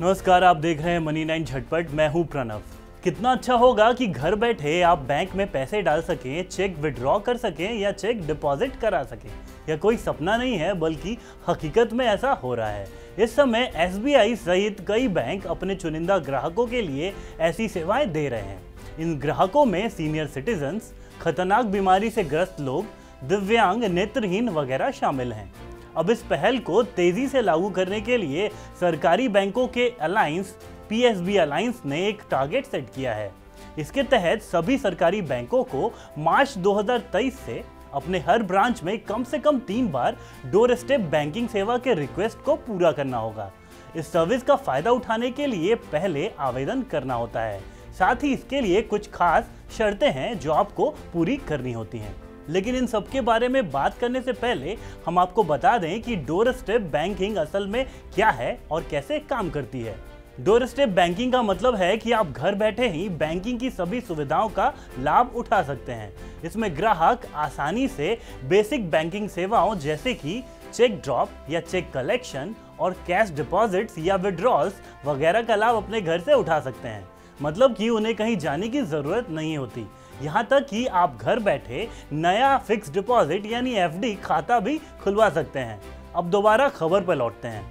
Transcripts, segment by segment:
नमस्कार, आप देख रहे हैं मनी 9 झटपट। मैं हूं प्रणव। कितना अच्छा होगा कि घर बैठे आप बैंक में पैसे डाल सकें, चेक विड्रॉ कर सकें या चेक डिपॉजिट करा सकें। यह कोई सपना नहीं है बल्कि हकीकत में ऐसा हो रहा है। इस समय एसबीआई सहित कई बैंक अपने चुनिंदा ग्राहकों के लिए ऐसी सेवाएं दे रहे हैं। इन ग्राहकों में सीनियर सिटीजन्स, खतरनाक बीमारी से ग्रस्त लोग, दिव्यांग, नेत्रहीन वगैरह शामिल हैं। अब इस पहल को तेजी से लागू करने के लिए सरकारी बैंकों के अलायंस पीएसबी अलायंस ने एक टारगेट सेट किया है। इसके तहत सभी सरकारी बैंकों को मार्च 2023 से अपने हर ब्रांच में कम से कम 3 बार डोर स्टेप बैंकिंग सेवा के रिक्वेस्ट को पूरा करना होगा। इस सर्विस का फायदा उठाने के लिए पहले आवेदन करना होता है। साथ ही इसके लिए कुछ खास शर्तें हैं जो आपको पूरी करनी होती हैं। लेकिन इन सब के बारे में बात करने से पहले हम आपको बता दें कि डोर स्टेप बैंकिंग असल में क्या है और कैसे काम करती है। डोर स्टेप बैंकिंग का मतलब है कि आप घर बैठे ही बैंकिंग की सभी सुविधाओं का लाभ उठा सकते हैं। इसमें ग्राहक आसानी से बेसिक बैंकिंग सेवाओं जैसे कि चेक ड्रॉप या चेक कलेक्शन और कैश डिपॉजिट्स या विड्रॉल्स वगैरह का लाभ अपने घर से उठा सकते हैं। मतलब कि उन्हें कहीं जाने की जरूरत नहीं होती। यहाँ तक कि आप घर बैठे नया फिक्स डिपॉजिट यानी एफडी खाता भी खुलवा सकते हैं। अब दोबारा खबर पर लौटते हैं।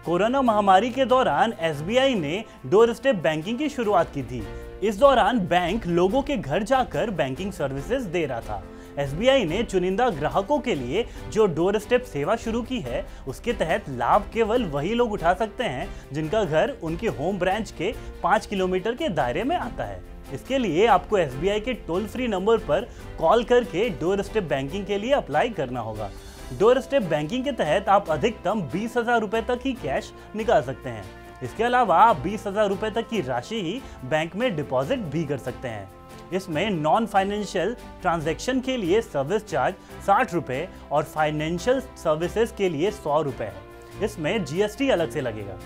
कोरोना महामारी के दौरान एसबीआई ने डोर स्टेप बैंकिंग की शुरुआत की थी। इस दौरान बैंक लोगों के घर जाकर बैंकिंग सर्विसेज दे रहा था। एसबीआई ने चुनिंदा ग्राहकों के लिए जो डोर स्टेप सेवा शुरू की है, उसके तहत लाभ केवल वही लोग उठा सकते हैं जिनका घर उनके होम ब्रांच के 5 किलोमीटर के दायरे में आता है। इसके लिए आपको एसबीआई के टोल फ्री नंबर पर कॉल करके डोर स्टेप बैंकिंग के लिए अप्लाई करना होगा। डोर स्टेप बैंकिंग के तहत आप अधिकतम 20,000 रुपए तक ही कैश निकाल सकते हैं। इसके अलावा आप 20,000 रुपए तक की राशि ही बैंक में डिपॉजिट भी कर सकते हैं। इसमें नॉन फाइनेंशियल ट्रांजैक्शन के लिए सर्विस चार्ज 60 रुपए और फाइनेंशियल सर्विसेज के लिए 100 रुपए है। इसमें जीएसटी अलग से लगेगा।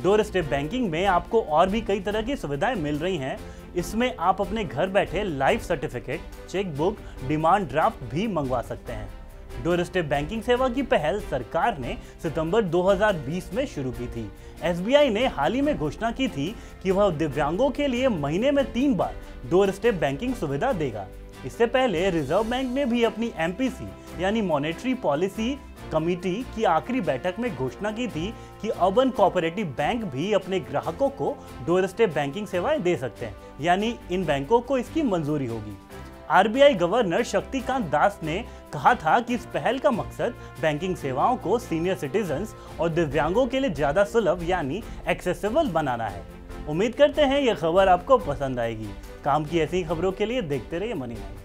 डोर स्टेप बैंकिंग में आपको और भी कई तरह की सुविधाएं मिल रही हैं। इसमें आप अपने घर बैठे life certificate, cheque book, demand draft भी मंगवा सकते हैं। डोर स्टेप बैंकिंग सेवा की पहल सरकार ने सितंबर 2020 में शुरू की थी। एसबीआई ने हाल ही में घोषणा की थी कि वह दिव्यांगों के लिए महीने में 3 बार डोर स्टेप बैंकिंग सुविधा देगा। इससे पहले रिजर्व बैंक ने भी अपनी एमपीसी यानी मॉनेटरी पॉलिसी कमेटी की आखिरी बैठक में घोषणा की थी कि अर्बन कोऑपरेटिव बैंक भी अपने ग्राहकों को डोर स्टेप बैंकिंग सेवाएं दे सकते हैं, यानी इन बैंकों को इसकी मंजूरी होगी। आरबीआई गवर्नर शक्तिकांत दास ने कहा था कि इस पहल का मकसद बैंकिंग सेवाओं को सीनियर सिटीजन्स और दिव्यांगों के लिए ज्यादा सुलभ यानी एक्सेसिबल बनाना है। उम्मीद करते हैं यह खबर आपको पसंद आएगी। काम की ऐसी खबरों के लिए देखते रहिए मनी 9।